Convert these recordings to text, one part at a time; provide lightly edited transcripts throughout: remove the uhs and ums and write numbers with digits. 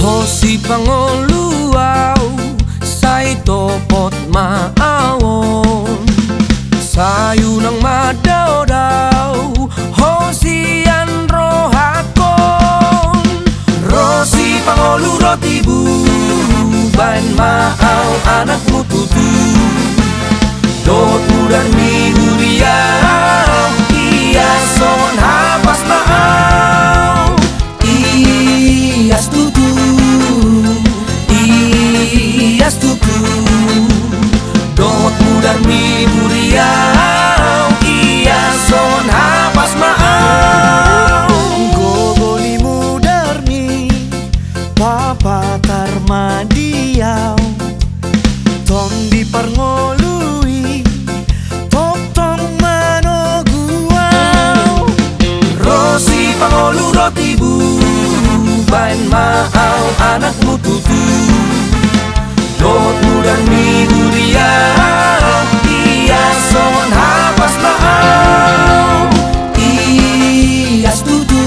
Hosi pangoluaw say topot maawon sayo ng madaw-daw hosian rohakon Rosi pangolu rotibu bain maaw anak mo tutu dot mudan mi huriaw iason hapas maaw ias tutu dot mudan mi buriau iason hapas maaw gogoli mudarmi papa tarmadiaw ton di parngolui totong manoguaw Rosi pangolu rotibu bain maaw anak mo tutu dot mudan mi buriau iason hapas maaw ias tutu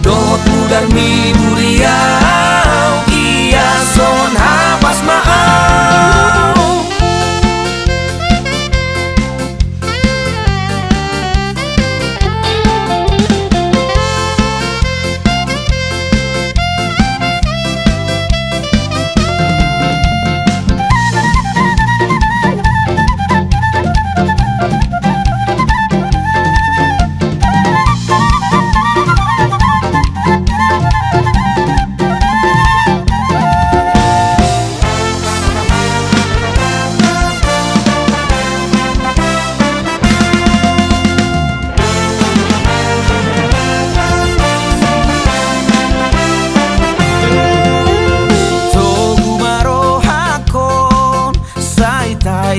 dot mudan mi buriau iason hapas maaw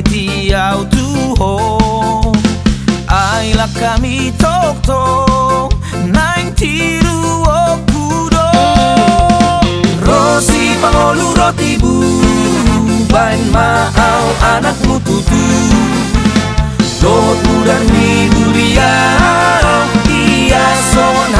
tiaw tuho ay la kami tok tok naing tiru okudo Rosi pangolu rotibu bain maaw anak mo tutu dot mudan mi buriaw iason